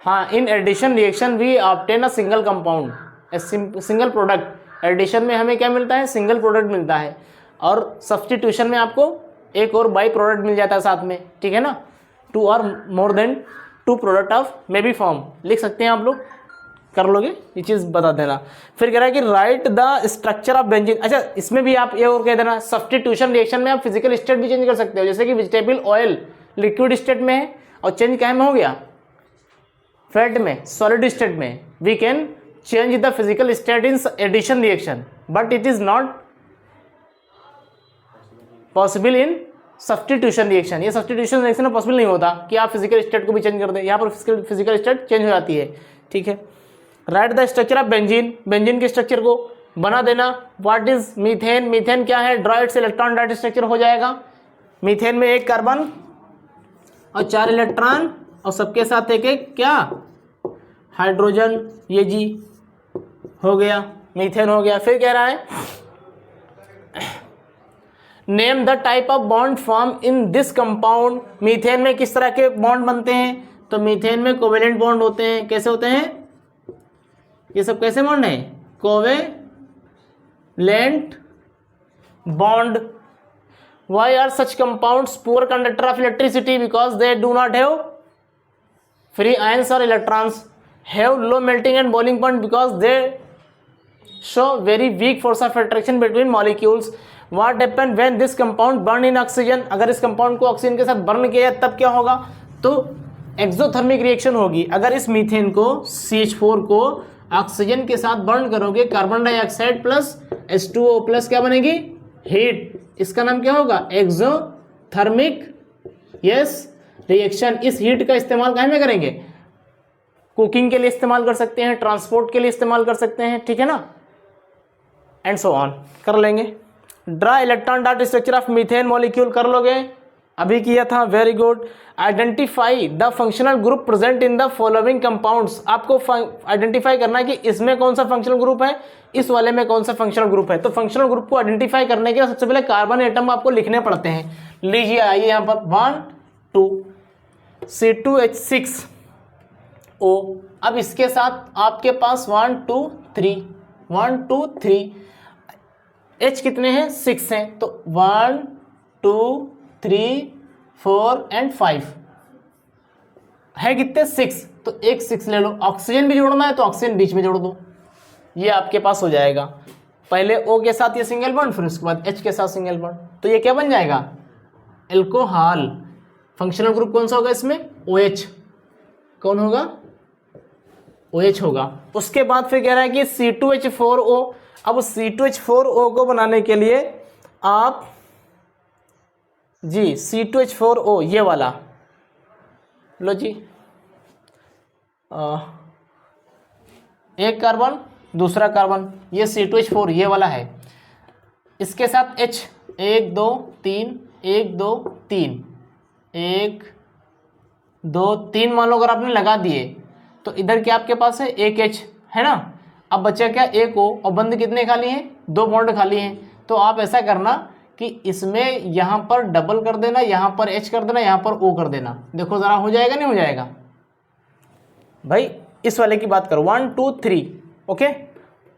हाँ, in addition reaction we obtain a single compound, single product. Addition में हमें क्या मिलता है, सिंगल प्रोडक्ट मिलता है, और सब्स्टिट्यूशन में आपको एक और बाई प्रोडक्ट मिल जाता है साथ में, ठीक है ना। 2 और more than 2 product of may be form लिख सकते हैं आप लोग, कर लोगे, ये चीज़ बता देना। फिर कह रहा है कि right the structure of benzene. अच्छा, इसमें भी आप ये और कह देना, सब्स्टिट्यूशन रिएक्शन में आप फिजिकल स्टेट भी चेंज कर सकते हो, जैसे कि वेजिटेबल ऑयल लिक्विड स्टेट में है और चेंज क्या में हो गया, फैट में, सॉलिड स्टेट में। We can change the physical state in addition reaction, but it is not possible in substitution reaction. ये सब्स्टिट्यूशन रिएक्शन में पॉसिबल नहीं होता कि आप फिजिकल स्टेट को भी चेंज कर दें, यहाँ पर फिजिकल स्टेट चेंज हो जाती है। ठीक है, write the structure of benzene, benzene के स्ट्रक्चर को बना देना। व्हाट इज मीथेन, मीथेन क्या है, draw it's electron dot structure हो जाएगा। मीथेन में एक कार्बन और 4 इलेक्ट्रॉन और सबके साथ एक एक क्या, हाइड्रोजन, ये जी हो गया, मीथेन हो गया। फिर कह रहा है name the type of bond form in this compound. Methane में किस तरह के बॉन्ड बनते हैं, तो मीथेन में कोवेलेंट बॉन्ड होते हैं। कैसे होते हैं ये सब, कैसे बॉन्ड है, covalent bond. Why are such compounds poor conductor of electricity, because they do not have free ions और electrons, have low melting and boiling point because they show very weak force of attraction between molecules. What happen when this compound burn in oxygen, अगर इस compound को oxygen के साथ burn किया जाए तब क्या होगा, तो एक्सोथर्मिक रिएक्शन होगी। अगर इस मीथेन को CH4 को ऑक्सीजन के साथ बर्न करोगे, carbon dioxide plus H2O plus क्या बनेगी, हीट। इसका नाम क्या होगा, एक्सोथर्मिक यस रिएक्शन। इस हीट का इस्तेमाल कहाँ में करेंगे, कुकिंग के लिए इस्तेमाल कर सकते हैं, ट्रांसपोर्ट के लिए इस्तेमाल कर सकते हैं, ठीक है ना, एंड सो ऑन कर लेंगे। Draw electron dot structure of methane molecule कर लोगे, अभी किया था, very good. Identify the functional group present in the following compounds, आपको आइडेंटिफाई करना है कि इसमें कौन सा फंक्शनल ग्रुप है, इस वाले में कौन सा फंक्शनल ग्रुप है। तो फंक्शनल ग्रुप को आइडेंटिफाई करने के लिए सबसे पहले कार्बन एटम आपको लिखने पड़ते हैं। लीजिए, आइए यहाँ पर 1 2 C2H6O। अब इसके साथ आपके पास 1 2 3 1 2 3 H कितने हैं, 6 हैं, तो 1 2 3 4 एंड 5 है कितने, 6, तो एक 6 ले लो। ऑक्सीजन भी जोड़ना है तो ऑक्सीजन बीच में जोड़ दो, ये आपके पास हो जाएगा। पहले O के साथ ये सिंगल बॉन्ड, फिर उसके बाद H के साथ सिंगल बॉन्ड, तो ये क्या बन जाएगा, एल्कोहल। फंक्शनल ग्रुप कौन सा होगा इसमें, OH। कौन होगा, OH होगा। उसके बाद फिर कह रहा है कि C2H4O। अब C2H4O को बनाने के लिए आप जी C2H4O ये वाला लो जी, एक कार्बन दूसरा कार्बन, ये C2H4 ये वाला है, इसके साथ H 1 2 3 1 2 3 1 2 3 मान लो अगर आपने लगा दिए तो इधर क्या आपके पास है, एक H है ना। अब बचा क्या, एक O, और बंद कितने खाली हैं, 2 बॉन्ड खाली हैं। तो आप ऐसा करना कि इसमें यहाँ पर डबल कर देना, यहाँ पर H कर देना, यहाँ पर O कर देना। देखो ज़रा हो जाएगा नहीं हो जाएगा भाई। इस वाले की बात करो, 1 2 3 ओके,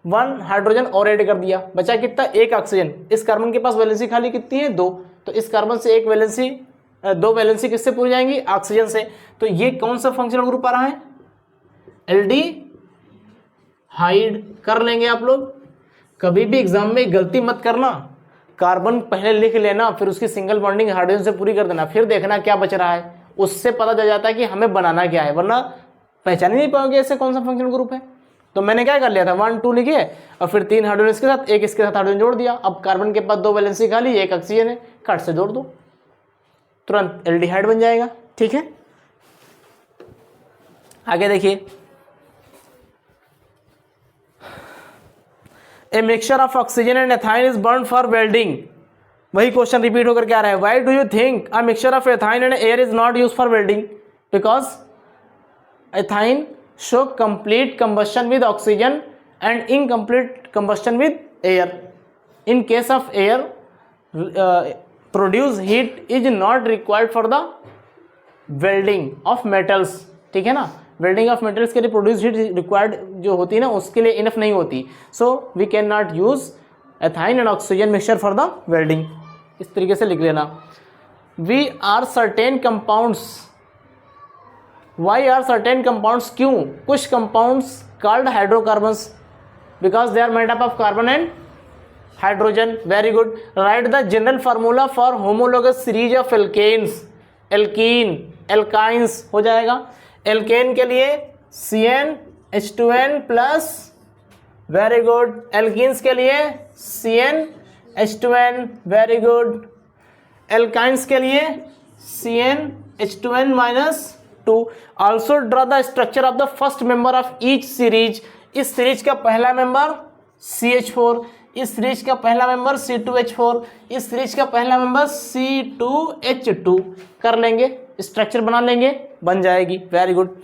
1 हाइड्रोजन और ऐड कर दिया, बचा कितना, एक ऑक्सीजन। इस कार्बन के पास वैलेंसी खाली कितनी है, 2, तो इस कार्बन से एक वैलेंसी 2 वैलेंसी किससे पूरी जाएंगी, ऑक्सीजन से। तो ये कौन सा फंक्शनल ग्रुप आ रहा है, एल्डिहाइड। कर लेंगे आप लोग, कभी भी एग्जाम में गलती मत करना, कार्बन पहले लिख लेना, फिर उसकी सिंगल बॉन्डिंग हाइड्रोजन से पूरी कर देना, फिर देखना क्या बच रहा है, उससे पता चल जाता है कि हमें बनाना क्या है, वरना पहचान ही नहीं पाओगे ऐसे कौन सा फंक्शनल ग्रुप है। तो मैंने क्या कर लिया था, 1 2 लिखे और फिर 3 हाइड्रोजन इसके साथ, एक इसके साथ हाइड्रोजन जोड़ दिया। अब कार्बन के पास 2 वैलेंसी खाली, एक ऑक्सीजन है, कट से जोड़ दो, तुरंत एल्डिहाइड बन जाएगा। ठीक है, आगे देखिए, a mixture of oxygen and ethyne is burn for welding. वही क्वेश्चन रिपीट होकर क्या रहा है, why do you think a mixture of ethyne and air is not use for welding, because ethyne show complete combustion with oxygen and incomplete combustion with air. In case of air, produce heat is not required for the welding of metals. ठीक है ना, welding of metals के लिए produce heat required जो होती है ना, उसके लिए enough नहीं होती. So we cannot use ethane and oxygen mixture for the welding. इस तरीके से लिख लेना. We are certain compounds. Why are certain compounds, क्यों कुछ compounds called hydrocarbons because they are made up of carbon and hydrogen. Very good. Write the general formula for homologous series of alkanes. alkynes हो जाएगा. alkane के लिए CnH2n plus, very good. alkenes के लिए CnH2n, very good. alkynes के लिए CnH2n minus 2. Also draw the structure of the first member of each series. इस series का पहला मेंबर CH4, इस सीरीज का पहला मेंबर C2H4, इस सीरीज का पहला मेंबर C2H2. कर लेंगे, स्ट्रक्चर बना लेंगे, बन जाएगी. Very good.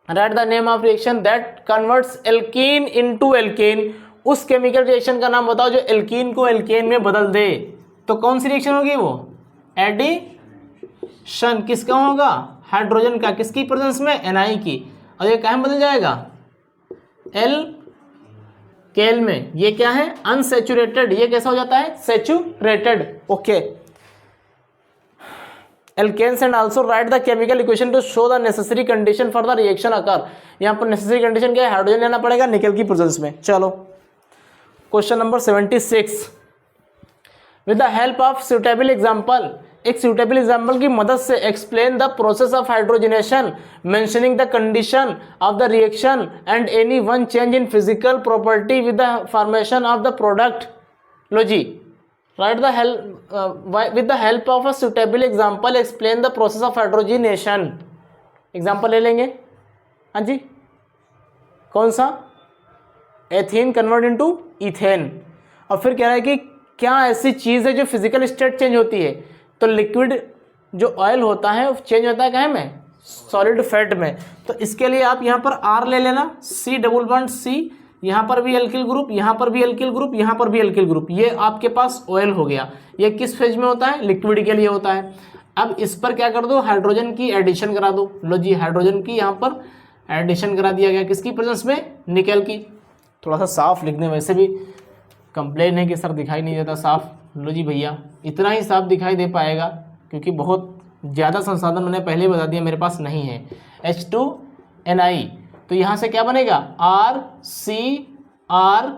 Write the name of reaction that converts alkene into alkane. उस केमिकल रिएक्शन का नाम बताओ जो एल्कीन को एल्केन में बदल दे. तो कौन सी रिएक्शन होगी वो? एडिशन. किसका होगा? हाइड्रोजन का. किसकी प्रेजेंस में? Na की. और ये कहाँ बदल जाएगा? एल्केन में. ये क्या है? अनसैचुरेटेड. ये कैसा हो जाता है? Saturated. Okay. Alkanes and also write the chemical equation to show the necessary condition for the reaction occur. यहाँ पर नेसेसरी कंडीशन क्या है? हाइड्रोजन लेना पड़ेगा निकल की प्रेजेंस में. चलो question number 76. With the help of suitable example, एक सुटेबल एग्जाम्पल की मदद से explain the process of hydrogenation mentioning the condition of the reaction and any one change in physical property with the formation of the product. लो जी, write the help with the help of a suitable example explain the process of hydrogenation. Example ले लेंगे. हाँ जी, कौन सा? Ethene convert into ethane. और फिर कह रहा है कि क्या ऐसी चीज़ है जो फिजिकल स्टेट चेंज होती है? तो लिक्विड जो ऑयल होता है वो चेंज होता है कहाँ में? सॉलिड फैट में. तो इसके लिए आप यहाँ पर R ले लेना, C डबल बॉन्ड C, यहाँ पर भी एल्किल ग्रुप, यहाँ पर भी एल्किल ग्रुप, यहाँ पर भी एल्किल ग्रुप. ये आपके पास ऑयल हो गया. ये किस फेज में होता है? लिक्विड के लिए होता है. अब इस पर क्या कर दो? हाइड्रोजन की एडिशन करा दो. लो जी, हाइड्रोजन की यहाँ पर एडिशन करा दिया गया. किसकी प्रेजेंस में? निकल की. थोड़ा सा साफ लिखने, वैसे भी कंप्लेन है कि सर दिखाई नहीं देता साफ. लो जी भैया, इतना ही साफ दिखाई दे पाएगा क्योंकि बहुत ज़्यादा संसाधन मैंने पहले ही बता दिया मेरे पास नहीं है. H2Ni. तो यहाँ से क्या बनेगा? R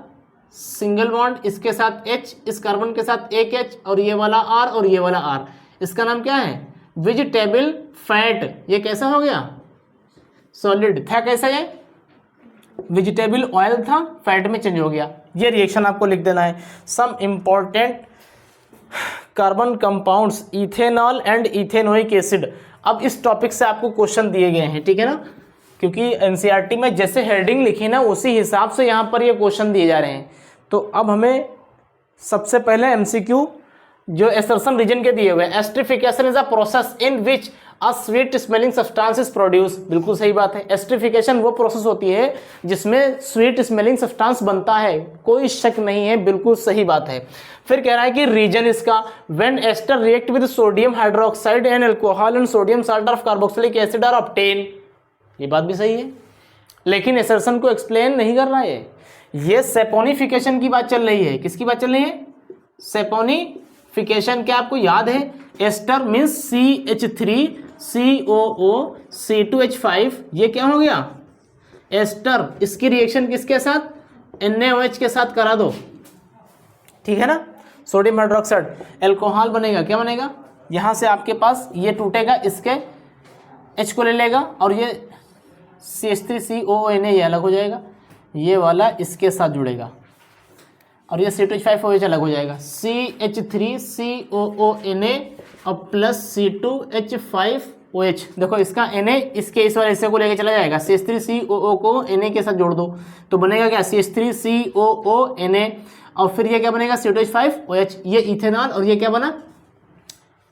सिंगल बॉन्ड, इसके साथ H, इस कार्बन के साथ एक H, और ये वाला R और ये वाला R. इसका नाम क्या है? Vegetable fat. ये कैसा हो गया? सॉलिड था. कैसा ये? वेजिटेबल ऑयल था, फैट में चेंज हो गया. ये रिएक्शन आपको लिख देना है. Some important carbon compounds ethanol and ethanoic acid. अब इस टॉपिक से आपको क्वेश्चन दिए गए हैं, ठीक है ना, क्योंकि एनसीईआरटी में जैसे हेडिंग लिखी ना उसी हिसाब से यहाँ पर ये क्वेश्चन दिए जा रहे हैं. तो अब हमें सबसे पहले एमसीक्यू जो एसर्शन रीजन के दिए हुए, esterification is a process in which a sweet smelling substance is produce. बिल्कुल सही बात है. एस्ट्रिफिकेशन वो प्रोसेस होती है जिसमें स्वीट स्मेलिंग सब्सटेंस बनता है. कोई शक नहीं है, बिल्कुल सही बात है. फिर कह रहा है कि रीजन इसका when ester react with sodium hydroxide and alcohol and sodium salt of carboxylic acid are obtain. ये बात भी सही है, लेकिन एसर्शन को एक्सप्लेन नहीं कर रहा है. ये सेपोनिफिकेशन की बात चल रही है. किसकी बात चल रही है? सेपोनिफिकेशन. क्या आपको याद है? Ester means CH3 COO C2H5. ये क्या हो गया? एस्टर. इसकी रिएक्शन किसके साथ? NaOH के साथ करा दो, ठीक है ना. सोडियम हाइड्रोक्साइड, एल्कोहल बनेगा. क्या बनेगा? यहाँ से आपके पास ये टूटेगा, इसके H को ले लेगा और ये CH3COONA ये अलग हो जाएगा. ये वाला इसके साथ जुड़ेगा और ये C2H5OH अलग हो जाएगा. CH3COONA और प्लस C2H5OH. देखो इसका Na इसके इस वाले हिस्से को लेके चला जाएगा. CH3COO को Na के साथ जोड़ दो तो बनेगा क्या? CH3COONA. और फिर ये क्या बनेगा? C2H5OH. ये इथेनॉल और ये क्या बना?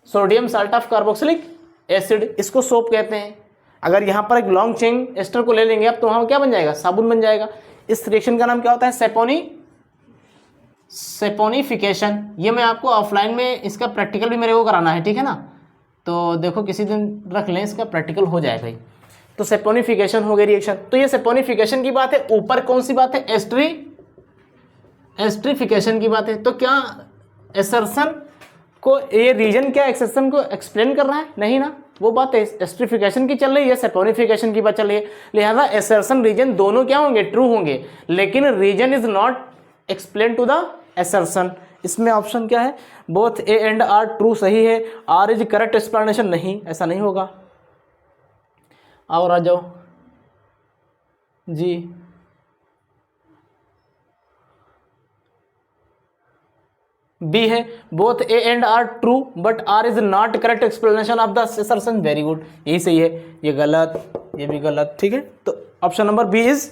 Sodium salt of carboxylic acid. इसको सोप कहते हैं. अगर यहाँ पर एक लॉन्ग चेन एस्टर को ले लेंगे आप तो वहाँ क्या बन जाएगा? साबुन बन जाएगा. इस रिएक्शन का नाम क्या होता है? सेपोनिफिकेशन. ये मैं आपको ऑफलाइन में इसका प्रैक्टिकल भी मेरे को कराना है, ठीक है ना. तो देखो किसी दिन रख लें, इसका प्रैक्टिकल हो जाए भाई. तो सेपोनिफिकेशन हो गई रिएक्शन. तो ये सेपोनिफिकेशन की बात है. ऊपर कौन सी बात है? एस्ट्रिफिकेशन की बात है. तो क्या एसर्शन को ये रीजन क्या एक्सेशन को एक्सप्लेन कर रहा है? नहीं ना, वो बात एस्ट्रिफिकेशन की चल रही है, सैपोनिफिकेशन की बात चल रही है। लिहाजा एसर्शन रीजन दोनों क्या होंगे? ट्रू होंगे, लेकिन reason is not explain to the assertion. इसमें ऑप्शन क्या है? Both A and R true सही है, आर इज करेक्ट एक्सप्लेनेशन नहीं, ऐसा नहीं होगा। और आ जाओ जी, बी है, both A and R true but R is not correct explanation of the assertion. Very good, यही सही है, ये गलत, ये भी गलत। ठीक है, तो option number B is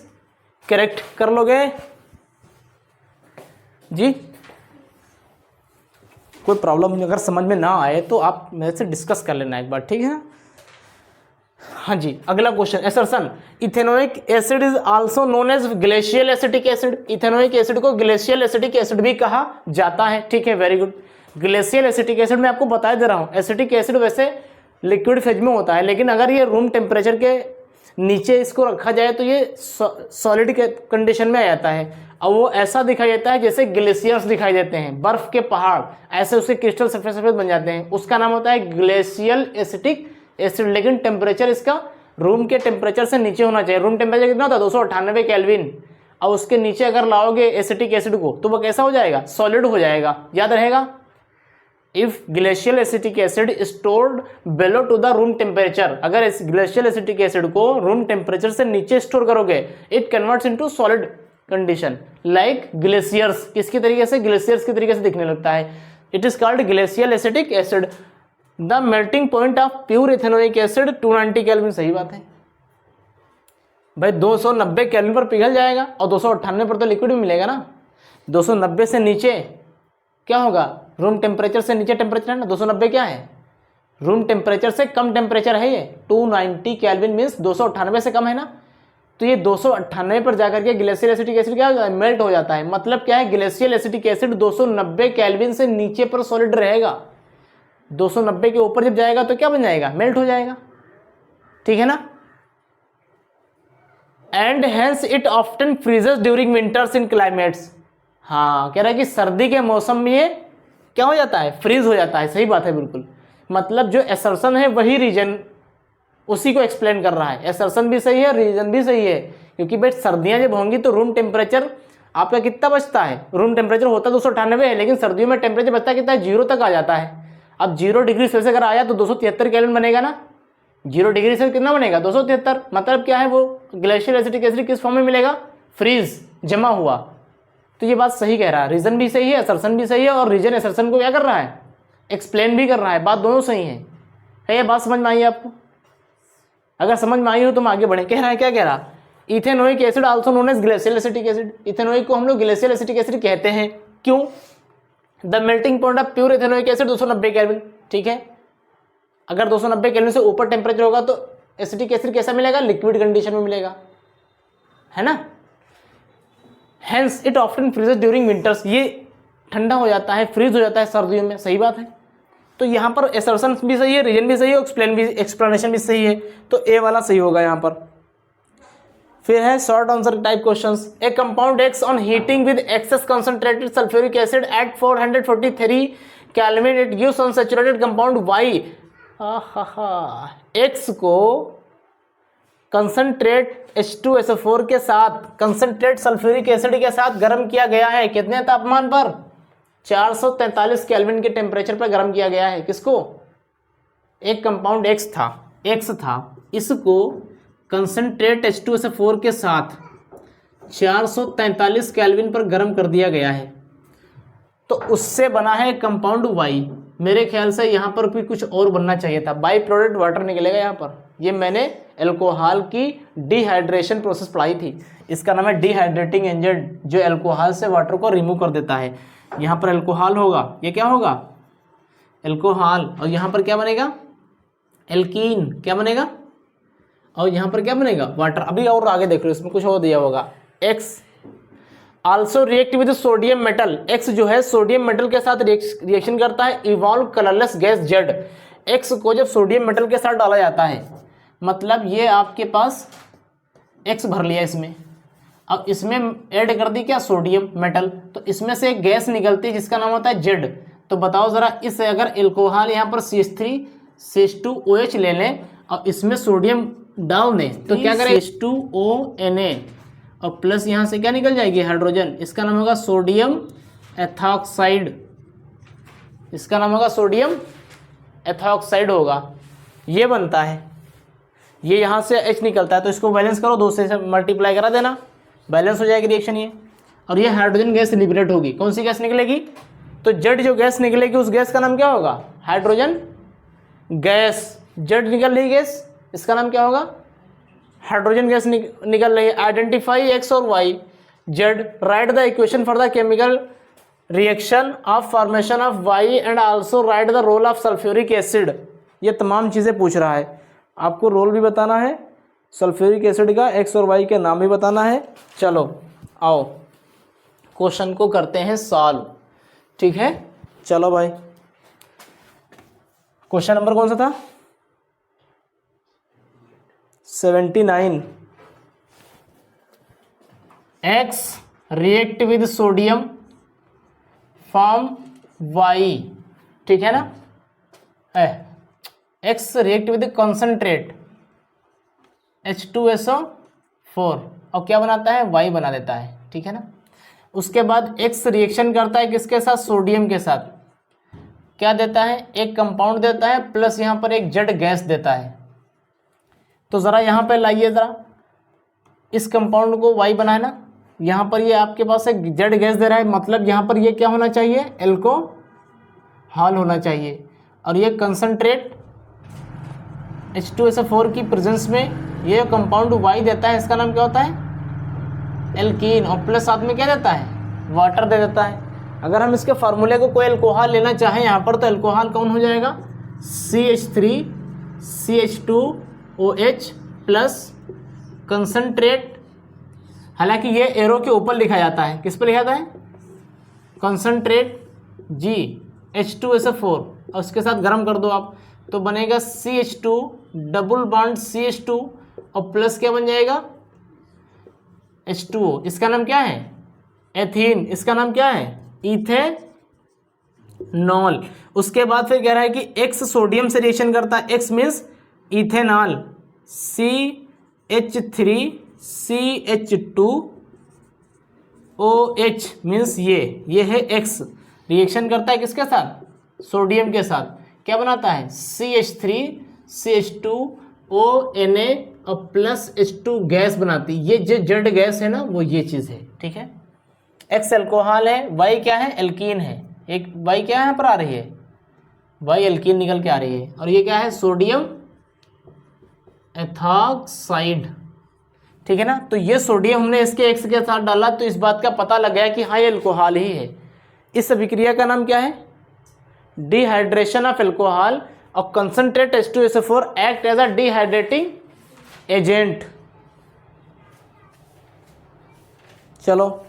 correct. कर लोगे जी? कोई प्रॉब्लम अगर समझ में ना आए तो आप मेरे से डिस्कस कर लेना एक बार, ठीक है ना? हाँ जी, अगला question, assertion, ethanoic acid is also known as glacial acetic acid. Ethanoic acid को ग्लेशियल एसिटिक एसिड भी कहा जाता है। ठीक है, very good. Glacial acetic acid मैं आपको बता दे रहा हूँ, एसिटिक एसिड वैसे लिक्विड फेज में होता है, लेकिन अगर ये रूम टेम्परेचर के नीचे इसको रखा जाए तो ये सॉलिड के कंडीशन में आ जाता है, और वो ऐसा दिखाई देता है जैसे ग्लेशियर्स दिखाई देते हैं, बर्फ के पहाड़, ऐसे उसके क्रिस्टल सफेद सफेद बन जाते हैं। उसका नाम होता है ग्लेशियल एसिटिक एसिड। लेकिन टेम्परेचर इसका रूम के टेम्परेचर से नीचे होना चाहिए। रूम टेम्परेचर कितना होता है? 298 केल्विन। और उसके नीचे अगर लाओगे एसिटिक एसिड को तो वो कैसा हो जाएगा? सॉलिड हो जाएगा। याद रहेगा, if glacial acetic acid stored below to the room temperature, अगर इस ग्लेशियल एसिटिक एसिड को रूम टेम्परेचर से नीचे स्टोर करोगे, it converts into solid condition like glaciers. किसकी तरीके से? ग्लेशियर्स की तरीके से दिखने लगता है। It is called glacial acetic acid. The melting point of pure ethanoic acid 290 kelvin. सही बात है भाई, 290 केल्विन पर पिघल जाएगा, और 298 पर तो लिक्विड भी मिलेगा ना। 290 से नीचे क्या होगा? रूम टेम्परेचर से नीचे टेम्परेचर है ना। 290 क्या है? रूम टेम्परेचर से कम टेम्परेचर है ये। 290 केल्विन मीन्स 298 से कम है ना। तो ये 298 पर जाकर के ग्लेशियल एसिटिक एसिड क्या हो जाता है? मेल्ट हो जाता है। मतलब क्या है? ग्लेशियल एसिटिक एसिड 290 केल्विन से नीचे पर सॉलिड रहेगा। 290 के ऊपर जब जाएगा तो क्या बन जाएगा? मेल्ट हो जाएगा। ठीक है ना? And hence it often freezes during winters in climates. हाँ, कह रहा है कि सर्दी के मौसम में ये क्या हो जाता है? फ्रीज हो जाता है। सही बात है, बिल्कुल। मतलब जो एसर्शन है वही रीजन उसी को एक्सप्लेन कर रहा है। एसर्शन भी सही है, रीजन भी सही है, क्योंकि भाई सर्दियां जब होंगी तो रूम टेम्परेचर आपका कितना बचता है? रूम टेम्परेचर होता है 298 है, लेकिन सर्दियों में टेम्परेचर बचता कितना है? 0 तक आ जाता है। अब 0 डिग्री सेल्सियस अगर आया तो 273 केल्विन बनेगा ना। 0 डिग्री सेल्सियस कितना बनेगा? 273। मतलब क्या है? वो ग्लेशियल एसिटिक एसिड किस फॉर्म में मिलेगा? फ्रीज, जमा हुआ। तो ये बात सही कह रहा है, रीजन भी सही है, असर्शन भी सही है, और रीजन असर्शन को क्या कर रहा है? एक्सप्लेन भी कर रहा है। बात दोनों सही है। ये बात समझ में आई है आपको? अगर समझ में आई हो तो हम आगे बढ़े। कह रहा है, क्या कह रहा? Ethanoic acid also known as glacial acetic acid. Ethanoic को हम लोग ग्लेशियल एसिटिक एसिड कहते हैं। क्यों? The melting point of pure ethanoic acid 290 kelvin. ठीक है, अगर 290 केल्विन से ऊपर टेम्परेचर होगा तो एसिटिक एसिड कैसा मिलेगा? लिक्विड कंडीशन में मिलेगा, है ना। Hence it often freezes during winters, ये ठंडा हो जाता है, फ्रीज हो जाता है सर्दियों में। सही बात है। तो यहाँ पर एसर्शन भी सही है, रीजन भी सही है, एक्सप्लेनेशन भी सही है, तो ए वाला सही होगा यहाँ पर। फिर है short answer type questions. A compound X on heating with excess concentrated sulphuric acid at 443 kelvin it gives unsaturated compound Y. X को कंसंट्रेट H2SO4 के साथ, कंसंट्रेट सल्फ्यूरिक एसिड के साथ गर्म किया गया है। कितने तापमान पर? 443 केल्विन के टेम्परेचर पर गर्म किया गया है। किसको? एक कंपाउंड एक्स था, इसको कंसंट्रेट H2SO4 के साथ 443 केल्विन पर गर्म कर दिया गया है, तो उससे बना है कंपाउंड वाई। मेरे ख्याल से यहाँ पर भी कुछ और बनना चाहिए था, बाई प्रोडक्ट वाटर निकलेगा यहाँ पर। ये मैंने एल्कोहल की डिहाइड्रेशन प्रोसेस पढ़ाई थी, इसका नाम है डिहाइड्रेटिंग एजेंट, जो एल्कोहल से वाटर को रिमूव कर देता है। यहाँ पर एल्कोहल होगा, ये क्या होगा? एल्कोहल, और यहाँ पर क्या बनेगा? एल्कीन। क्या बनेगा? और यहाँ पर क्या बनेगा? वाटर। अभी और आगे देख लो, इसमें कुछ और दिया होगा। X also react with sodium metal. X जो है सोडियम मेटल के साथ रिएक्शन करता है, evolve colourless gas Z. X को जब सोडियम मेटल के साथ डाला जाता है, मतलब ये आपके पास एक्स भर लिया इसमें, अब इसमें ऐड कर दी क्या? Sodium metal. तो इसमें से एक गैस निकलती है जिसका नाम होता है जेड। तो बताओ ज़रा, इस अगर एल्कोहल यहाँ पर CH3 CH2OH ले लें और इसमें सोडियम डाल दें तो क्या करें, CH2ONA और प्लस यहाँ से क्या निकल जाएगी, हाइड्रोजन। इसका नाम होगा सोडियम एथॉक्साइड। इसका नाम होगा सोडियम एथॉक्साइड होगा। ये बनता है, ये यहाँ से H निकलता है तो इसको बैलेंस करो, 2 से मल्टीप्लाई करा देना, बैलेंस हो जाएगी रिएक्शन ये। और ये हाइड्रोजन गैस लिबरेट होगी। कौन सी गैस निकलेगी, तो जेड जो गैस निकलेगी उस गैस का नाम क्या होगा, हाइड्रोजन गैस। जेड निकल रही गैस, इसका नाम क्या होगा, हाइड्रोजन गैस निकल रही है। आइडेंटिफाई एक्स और Y. Z, write the equation for the chemical reaction of formation of Y and also write the role of sulphuric acid. ये तमाम चीज़ें पूछ रहा है, आपको रोल भी बताना है सल्फ्यूरिक एसिड का, एक्स और वाई के नाम भी बताना है। चलो आओ क्वेश्चन को करते हैं सॉल्व, ठीक है। चलो भाई, क्वेश्चन नंबर कौन सा था, 79। X react with sodium form Y, ठीक है ना। X react with concentrate H2SO4 और क्या बनाता है, वाई बना देता है, ठीक है ना। उसके बाद एक्स रिएक्शन करता है किसके साथ, सोडियम के साथ, क्या देता है, एक कंपाउंड देता है प्लस यहाँ पर एक जेड गैस देता है। तो ज़रा यहाँ पे लाइए, ज़रा इस कंपाउंड को वाई बनाए ना, यहाँ पर ये आपके पास एक जेड गैस दे रहा है, मतलब यहाँ पर ये क्या होना चाहिए, एल्कोहल होना चाहिए। और ये कंसंट्रेट H2SO4 की प्रेजेंस में ये कंपाउंड वाई देता है, इसका नाम क्या होता है, एल्कीन। और प्लस साथ में क्या देता है, वाटर दे देता है। अगर हम इसके फार्मूले को कोई एल्कोहल लेना चाहें यहाँ पर, तो एल्कोहल कौन हो जाएगा, CH3 CH2OH प्लस कंसंट्रेट। हालांकि ये एरो के ऊपर लिखा जाता है, किस पर लिखा जाता है, कंसंट्रेट G H2SO4 और उसके साथ गर्म कर दो आप, तो बनेगा CH2 डबल बॉन्ड CH2 और प्लस क्या बन जाएगा, H2O। इसका नाम क्या है, एथीन। इसका नाम क्या है, इथेनॉल। उसके बाद फिर कह रहा है कि एक्स सोडियम से रिएक्शन करता है, x means ethanol, CH3CH2OH means ये है एक्स, रिएक्शन करता है किसके साथ, सोडियम के साथ, क्या बनाता है, CH3CH2ONA और प्लस H2 गैस बनाती है। ये जो जेड गैस है ना, वो ये चीज़ है, ठीक है। एक्स एल्कोहल है, वाई क्या है, एल्कीन है। एक वाई क्या यहाँ पर आ रही है, वाई एल्कीन निकल के आ रही है। और ये क्या है, सोडियम एथॉक्साइड, ठीक है ना। तो ये सोडियम हमने इसके एक्स के साथ डाला तो इस बात का पता लग गया कि हाँ ये एल्कोहल ही है। इस अभिक्रिया का नाम क्या है, डिहाइड्रेशन ऑफ एल्कोहल। और concentrate H2SO4 act as a dehydrating agent. चलो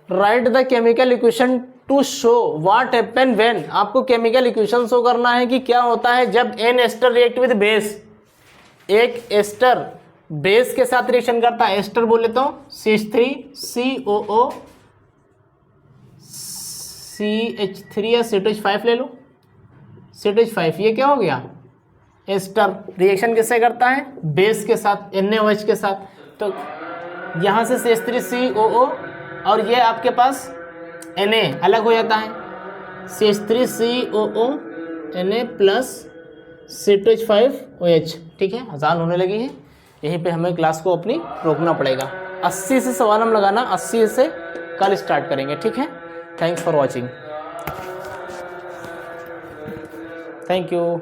write the chemical equation to show what happen when. आपको केमिकल इक्वेशन शो करना है कि क्या होता है जब an ester react with base. एक एस्टर बेस के साथ रिएक्शन करता है, एस्टर बोले तो CH3COO CH3 या C2H5 ले लो, C2H5, ये क्या हो गया, एस्टर। रिएक्शन किससे करता है, बेस के साथ, NaOH के साथ। तो यहाँ से CH3COO और ये आपके पास Na अलग हो जाता है, CH3COO Na प्लस C2H5OH, ठीक है। आसान होने लगी है, यहीं पे हमें क्लास को अपनी रोकना पड़ेगा। 80 से सवाल हम लगाना, 80 से कल स्टार्ट करेंगे, ठीक है। Thanks for watching, thank you.